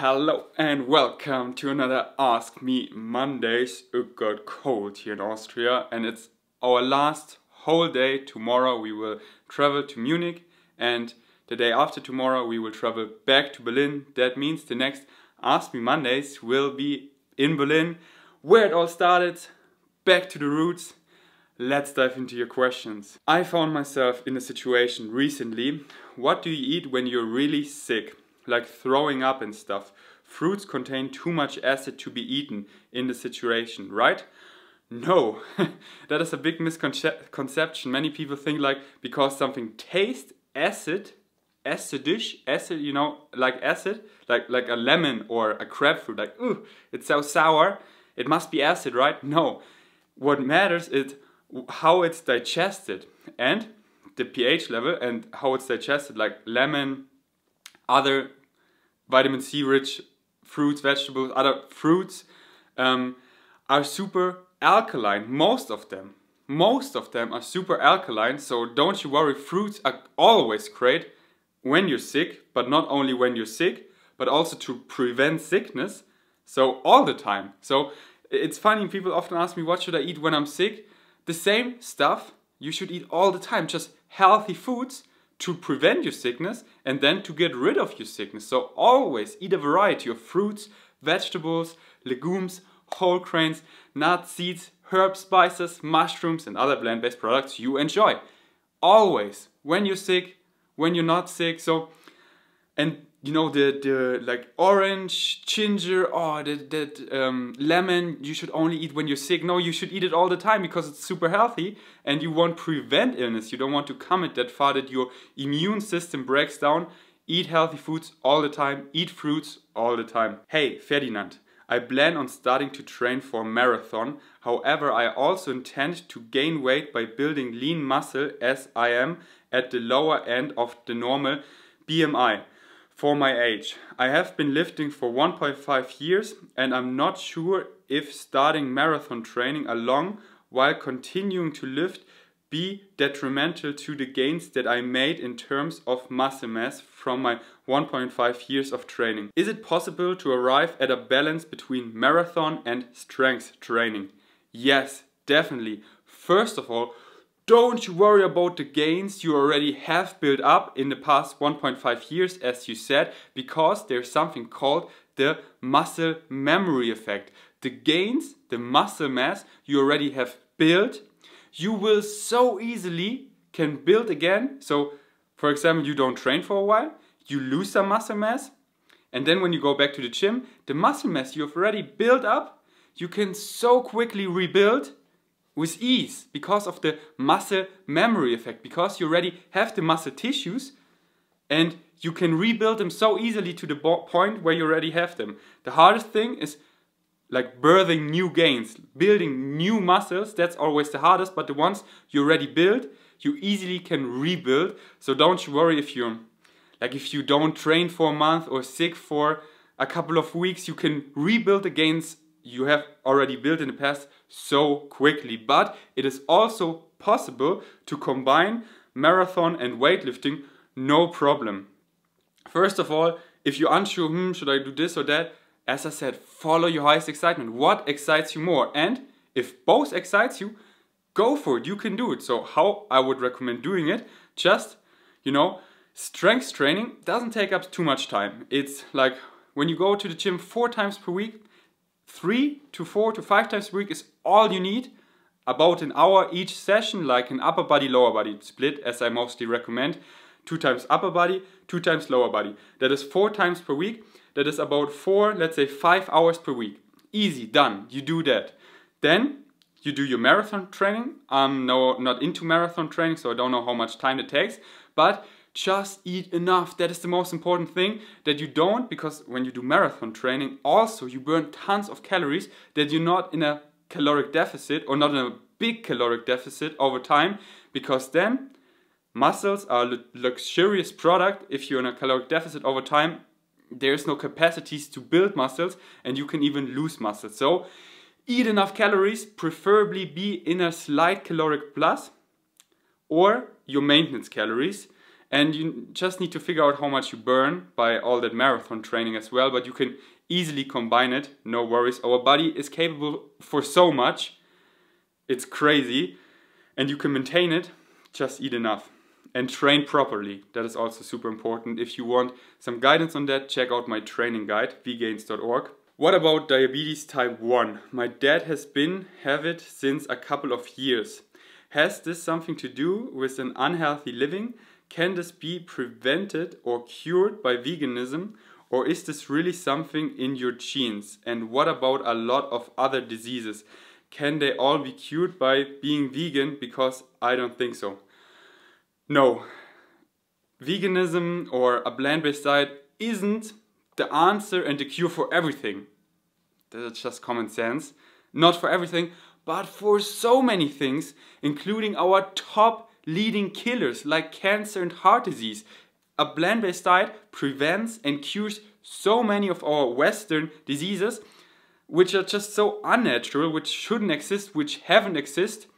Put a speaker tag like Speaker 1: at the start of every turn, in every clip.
Speaker 1: Hello and welcome to another Ask Me Mondays. It got cold here in Austria and it's our last whole day. Tomorrow we will travel to Munich and the day after tomorrow we will travel back to Berlin. That means the next Ask Me Mondays will be in Berlin, where it all started, back to the roots. Let's dive into your questions. I found myself in a situation recently. What do you eat when you're really sick? Like throwing up and stuff. Fruits contain too much acid to be eaten in the situation, right? No, that is a big misconception. Many people think like because something tastes acidish, you know, like acid, like a lemon or a grapefruit, like, ooh, it's so sour, it must be acid, right? No, what matters is how it's digested and the pH level and how it's digested, like lemon, other vitamin C rich fruits, vegetables, other fruits are super alkaline. Most of them are super alkaline, so don't you worry. Fruits are always great when you're sick, but not only when you're sick, but also to prevent sickness, so all the time. So it's funny, people often ask me what should I eat when I'm sick. The same stuff you should eat all the time, just healthy foods to prevent your sickness and then to get rid of your sickness. So always eat a variety of fruits, vegetables, legumes, whole grains, nuts, seeds, herbs, spices, mushrooms and other plant-based products you enjoy. Always, when you're sick, when you're not sick. So, and you know, the like orange, ginger, or lemon, you should only eat when you're sick. No, you should eat it all the time because it's super healthy and you won't prevent illness. You don't want to come it that far that your immune system breaks down. Eat healthy foods all the time. Eat fruits all the time. Hey, Ferdinand, I plan on starting to train for a marathon. However, I also intend to gain weight by building lean muscle as I am at the lower end of the normal BMI. For my age, I have been lifting for 1.5 years and I'm not sure if starting marathon training along while continuing to lift be detrimental to the gains that I made in terms of muscle mass from my 1.5 years of training. Is it possible to arrive at a balance between marathon and strength training? Yes, definitely. First of all, don't you worry about the gains you already have built up in the past 1.5 years, as you said, because there's something called the muscle memory effect. The gains, the muscle mass you already have built, you will so easily can build again. So, for example, you don't train for a while, you lose some muscle mass, and then when you go back to the gym, the muscle mass you have already built up, you can so quickly rebuild with ease because of the muscle memory effect, because you already have the muscle tissues and you can rebuild them so easily to the point where you already have them. The hardest thing is like birthing new gains, building new muscles. That's always the hardest, but the ones you already built, you easily can rebuild. So don't you worry if you don't train for a month or sick for a couple of weeks, you can rebuild the gains you have already built in the past so quickly. But it is also possible to combine marathon and weightlifting, no problem. First of all, if you're unsure, should I do this or that? As I said, follow your highest excitement. What excites you more? And if both excites you, go for it. You can do it. So how I would recommend doing it, just, you know, strength training doesn't take up too much time. It's like when you go to the gym 4 times per week, 3 to 4 to 5 times a week is all you need. About an hour each session, like an upper body, lower body split, as I mostly recommend. 2 times upper body, 2 times lower body. That is 4 times per week. That is about 4, let's say 5 hours per week. Easy, done. You do that. Then you do your marathon training. I'm not into marathon training, so I don't know how much time it takes. But just eat enough. That is the most important thing, that you don't, because when you do marathon training, also you burn tons of calories, that you're not in a caloric deficit or not in a big caloric deficit over time, because then muscles are a luxurious product. If you're in a caloric deficit over time, there's no capacities to build muscles and you can even lose muscles. So eat enough calories, preferably be in a slight caloric plus or your maintenance calories. And you just need to figure out how much you burn by all that marathon training as well, but you can easily combine it, no worries. Our body is capable for so much, it's crazy, and you can maintain it, just eat enough. And train properly, that is also super important. If you want some guidance on that, check out my training guide, vgains.org. What about diabetes type 1? My dad have it since a couple of years. Has this something to do with an unhealthy living? Can this be prevented or cured by veganism? Or is this really something in your genes? And what about a lot of other diseases? Can they all be cured by being vegan? Because I don't think so. No. Veganism or a plant-based diet isn't the answer and the cure for everything. That's just common sense. Not for everything, but for so many things, including our top leading killers like cancer and heart disease. A plant-based diet prevents and cures so many of our Western diseases, which are just so unnatural, which shouldn't exist, which haven't existed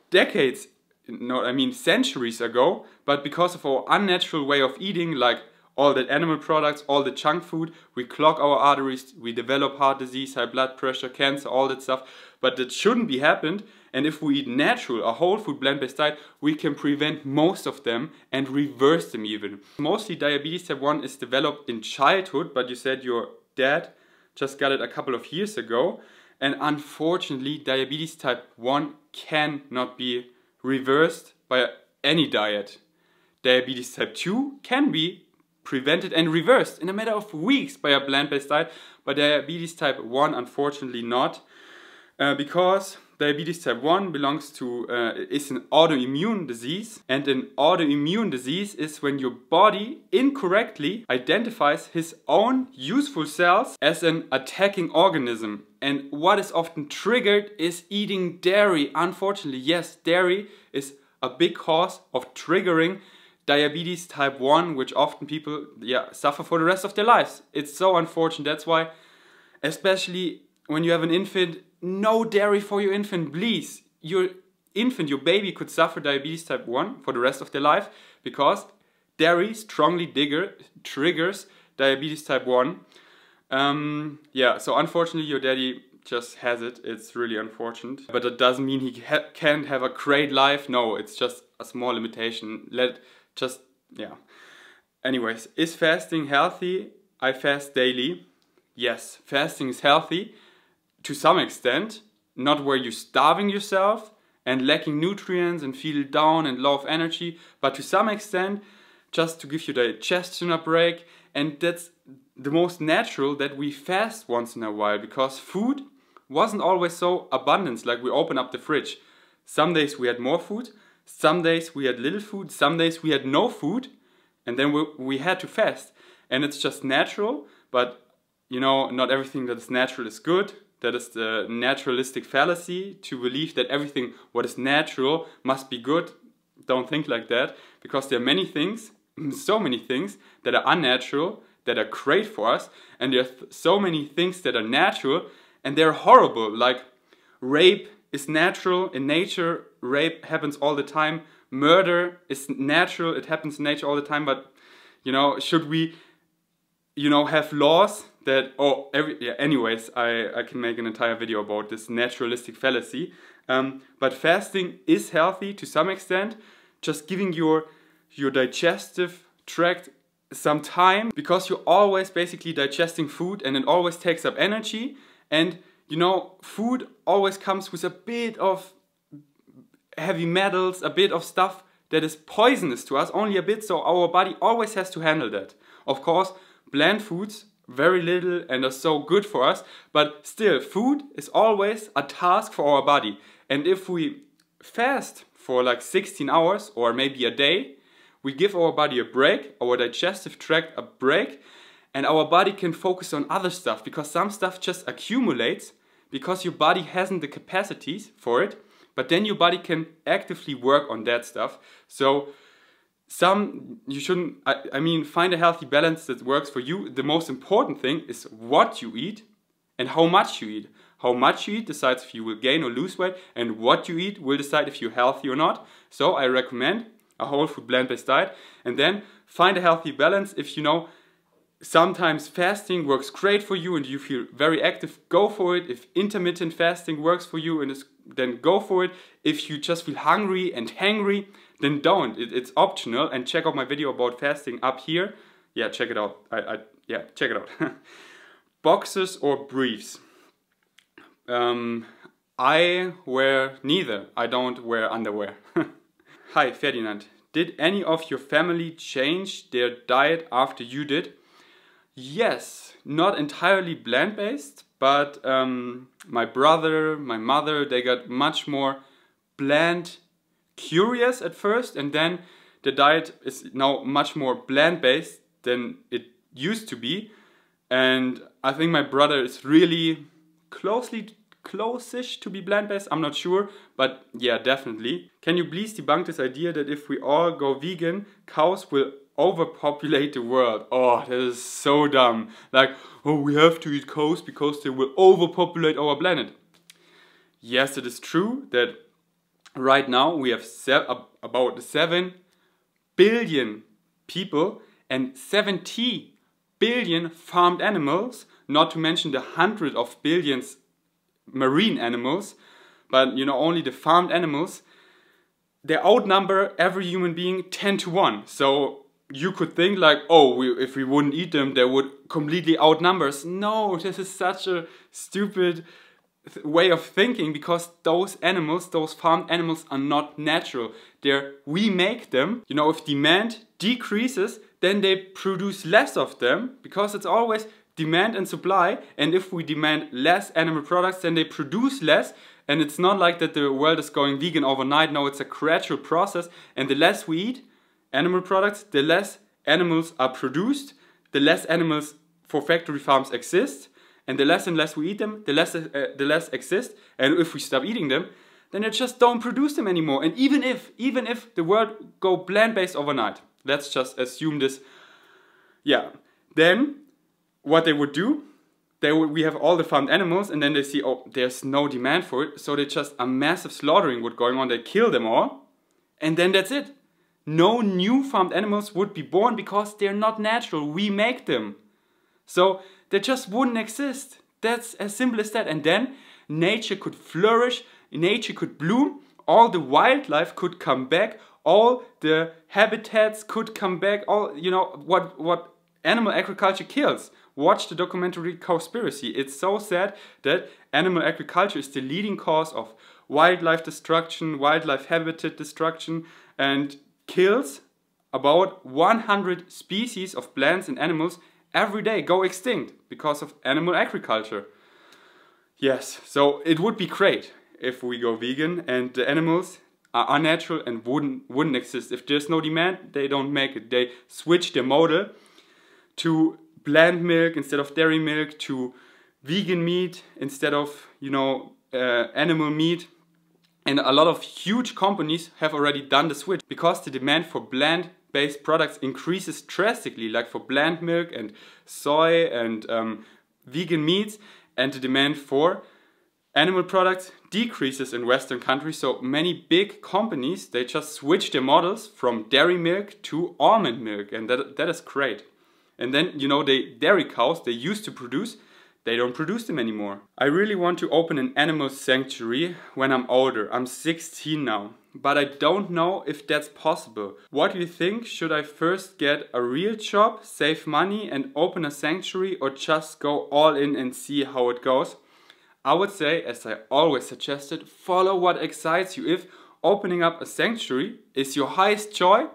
Speaker 1: decades, no, I mean centuries ago, but because of our unnatural way of eating, like all that animal products, all the junk food, we clog our arteries, we develop heart disease, high blood pressure, cancer, all that stuff. But that shouldn't be happened. And if we eat natural, a whole food plant-based diet, we can prevent most of them and reverse them even. Mostly diabetes type 1 is developed in childhood, but you said your dad just got it a couple of years ago. And unfortunately, diabetes type 1 cannot be reversed by any diet. Diabetes type 2 can be prevented and reversed in a matter of weeks by a plant-based diet, but diabetes type 1 unfortunately not, because diabetes type 1 belongs to, is an autoimmune disease, and an autoimmune disease is when your body incorrectly identifies his own useful cells as an attacking organism. And what is often triggered is eating dairy. Unfortunately, yes, dairy is a big cause of triggering diabetes type 1, which often people suffer for the rest of their lives. It's so unfortunate. That's why, especially when you have an infant, no dairy for your infant, please. Your infant, your baby could suffer diabetes type 1 for the rest of their life because dairy strongly triggers diabetes type 1. So unfortunately your daddy just has it. It's really unfortunate. But that doesn't mean he can't have a great life. No, it's just a small limitation. Anyways, is fasting healthy? I fast daily. Yes, fasting is healthy to some extent, not where you're starving yourself and lacking nutrients and feel down and low of energy, but to some extent just to give your digestion a break. And that's the most natural, that we fast once in a while, because food wasn't always so abundant. Like we open up the fridge. Some days we had more food, some days we had little food, some days we had no food, and then we had to fast. And it's just natural, but you know, not everything that is natural is good. That is the naturalistic fallacy, to believe that everything what is natural must be good. Don't think like that, because there are many things, so many things that are unnatural, that are great for us, and there are so many things that are natural and they're horrible. Like rape is natural in nature, rape happens all the time. Murder is natural, it happens in nature all the time, but you know, should we, you know, have laws that, anyways, I can make an entire video about this naturalistic fallacy. But fasting is healthy to some extent, just giving your digestive tract some time, because you're always basically digesting food and it always takes up energy. And you know, food always comes with a bit of heavy metals, a bit of stuff that is poisonous to us, only a bit, so our body always has to handle that. Of course, plant foods, very little and are so good for us, but still, food is always a task for our body. And if we fast for like 16 hours or maybe a day, we give our body a break, our digestive tract a break, and our body can focus on other stuff, because some stuff just accumulates because your body hasn't the capacities for it, but then your body can actively work on that stuff. So you shouldn't, I mean, find a healthy balance that works for you. The most important thing is what you eat and how much you eat. How much you eat decides if you will gain or lose weight, and what you eat will decide if you're healthy or not. So I recommend a whole food plant-based diet, and then find a healthy balance. If you know sometimes fasting works great for you and you feel very active, go for it. If intermittent fasting works for you, then go for it. If you just feel hungry and hangry, then don't. It's optional. And check out my video about fasting up here. Yeah, check it out. Yeah, check it out. Boxers or briefs? I wear neither. I don't wear underwear. Hi, Ferdinand. Did any of your family change their diet after you did? Yes, not entirely plant-based, but my brother, my mother, they got much more plant curious at first, and then the diet is now much more plant-based than it used to be. And I think my brother is really close-ish to be plant-based, I'm not sure, but yeah, definitely. Can you please debunk this idea that if we all go vegan, cows will overpopulate the world? Oh, that is so dumb. Like, oh, we have to eat cows because they will overpopulate our planet. Yes, it is true that right now we have about 7 billion people and 70 billion farmed animals, not to mention the hundreds of billions marine animals, but you know, only the farmed animals, they outnumber every human being 10 to 1. So you could think like, oh, if we wouldn't eat them, they would completely outnumber us. No, this is such a stupid way of thinking, because those animals, those farmed animals, are not natural. We make them. You know, if demand decreases, then they produce less of them, because it's always demand and supply. And if we demand less animal products, then they produce less. And it's not like that the world is going vegan overnight. No, it's a gradual process. And the less we eat animal products, the less animals are produced, the less animals for factory farms exist, and the less and less we eat them, the less exist. And if we stop eating them, then they just don't produce them anymore. And even if the world go plant-based overnight, let's just assume this, yeah, then what they would do, we have all the farmed animals, and then they see, oh, there's no demand for it, so they just a massive slaughtering would going on. They kill them all, and then that's it. No new farmed animals would be born because they're not natural. We make them. So they just wouldn't exist. That's as simple as that. And then nature could flourish, nature could bloom, all the wildlife could come back, all the habitats could come back, all, you know, what animal agriculture kills. Watch the documentary Cowspiracy. It's so sad that animal agriculture is the leading cause of wildlife destruction, wildlife habitat destruction, and kills about 100 species of plants and animals every day, go extinct because of animal agriculture. Yes, so it would be great if we go vegan and the animals are unnatural and wouldn't exist. If there's no demand, they don't make it. They switch their model to plant milk instead of dairy milk, to vegan meat instead of, you know, animal meat. And a lot of huge companies have already done the switch because the demand for plant-based products increases drastically, like for plant milk and soy and vegan meats, and the demand for animal products decreases in Western countries. So many big companies, they just switch their models from dairy milk to almond milk, and that is great. And then, you know, dairy cows they used to produce, they don't produce them anymore. I really want to open an animal sanctuary when I'm older. I'm 16 now, but I don't know if that's possible. What do you think? Should I first get a real job, save money and open a sanctuary, or just go all in and see how it goes? I would say, as I always suggested, follow what excites you. If opening up a sanctuary is your highest joy,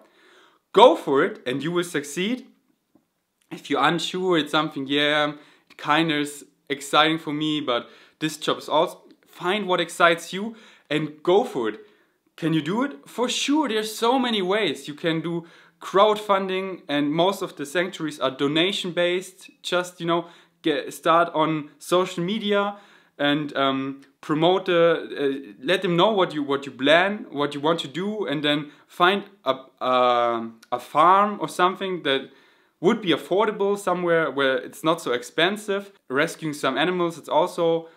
Speaker 1: go for it and you will succeed. If you're unsure, it's something, yeah, kind of is exciting for me, but this job is also, find what excites you and go for it. Can you do it? For sure, there's so many ways. You can do crowdfunding, and most of the sanctuaries are donation based. Just, you know, start on social media and promote let them know what you plan, what you want to do, and then find a farm or something that would be affordable, somewhere where it's not so expensive. Rescuing some animals, it's also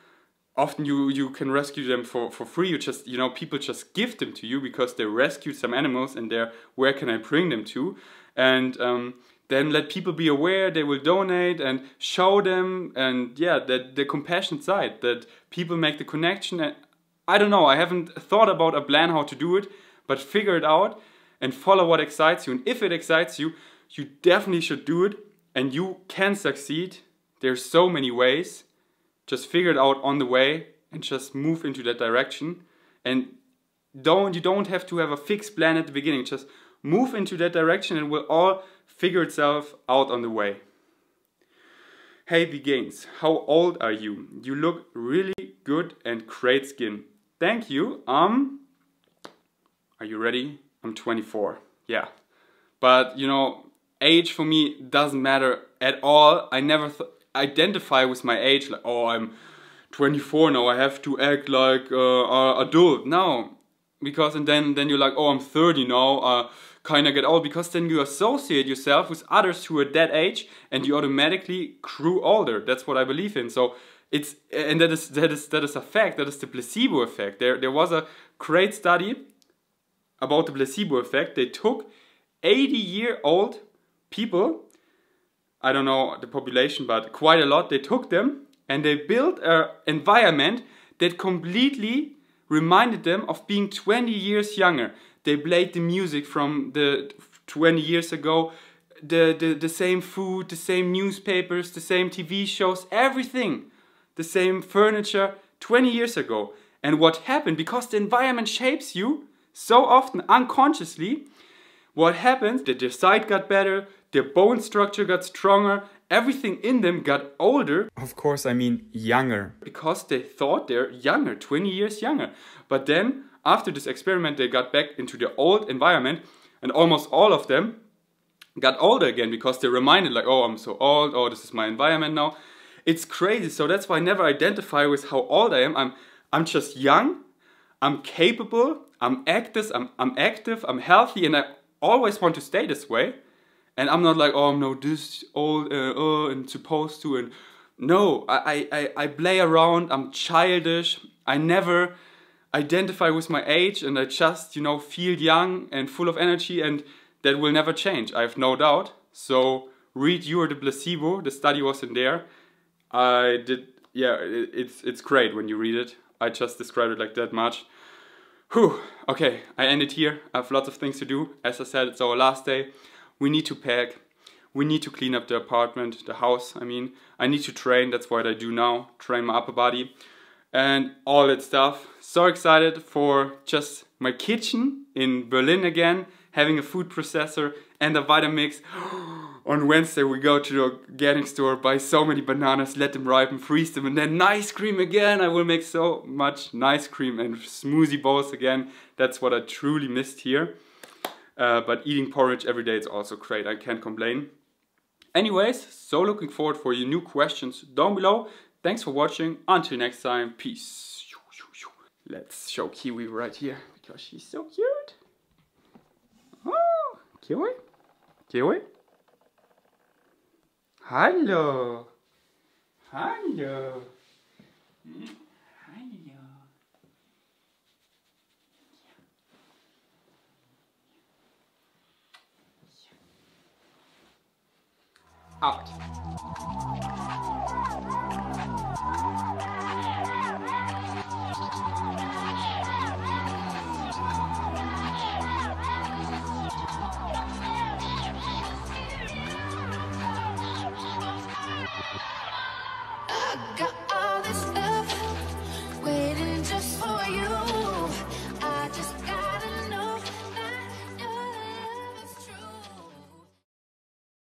Speaker 1: often you can rescue them for free. You just, you know, people just give them to you because they rescued some animals and they're, where can I bring them to? And then let people be aware, they will donate and show them, and yeah, that the compassionate side, that people make the connection. And I don't know, I haven't thought about a plan how to do it, but figure it out and follow what excites you. And if it excites you, you definitely should do it, and you can succeed. There's so many ways. Just figure it out on the way and just move into that direction. And you don't have to have a fixed plan at the beginning. Just move into that direction and it will all figure itself out on the way. Hey Vegans, how old are you? You look really good and great skin. Thank you. Are you ready? I'm 24. Yeah. But you know, age for me doesn't matter at all. I never identify with my age like, oh, I'm 24 now, I have to act like an adult. No. Because and then you're like, oh, I'm 30 now, kind of get old, because then you associate yourself with others who are that age and you automatically grew older. That's what I believe in. So it's, and that is a fact. That is the placebo effect. There was a great study about the placebo effect. They took 80-year-old people, I don't know the population, but quite a lot. They took them and they built an environment that completely reminded them of being 20 years younger. They played the music from the 20 years ago, the same food, the same newspapers, the same TV shows, everything. The same furniture 20 years ago. And what happened, because the environment shapes you so often unconsciously, what happens, that their sight got better, their bone structure got stronger, everything in them got older. Of course, I mean younger. Because they thought they're younger, 20 years younger. But then, after this experiment, they got back into their old environment, and almost all of them got older again, because they're reminded like, oh, I'm so old, oh, this is my environment now. It's crazy, so that's why I never identify with how old I am. I'm just young, I'm capable, I'm active, I'm healthy, and I always want to stay this way. And I'm not like, oh, I'm not this old and supposed to. And no, I play around, I'm childish, I never identify with my age, and I just, you know, feel young and full of energy, and that will never change, I have no doubt. So read You Are the Placebo, the study was in there. I did, yeah, it's great when you read it. I just described it like that much. Whew, okay, I end it here. I have lots of things to do. As I said, it's our last day. We need to pack. We need to clean up the apartment, the house, I mean. I need to train, that's what I do now. Train my upper body and all that stuff. So excited for just my kitchen in Berlin again. Having a food processor and a Vitamix. On Wednesday we go to the organic store, buy so many bananas, let them ripen, freeze them, and then ice cream again. I will make so much ice cream and smoothie bowls again. That's what I truly missed here. But eating porridge every day is also great, I can't complain. Anyways, so looking forward for your new questions down below. Thanks for watching, until next time, peace. Let's show Kiwi right here, because she's so cute. Oh, Kiwi? Kiwi? Hallo. Hallo.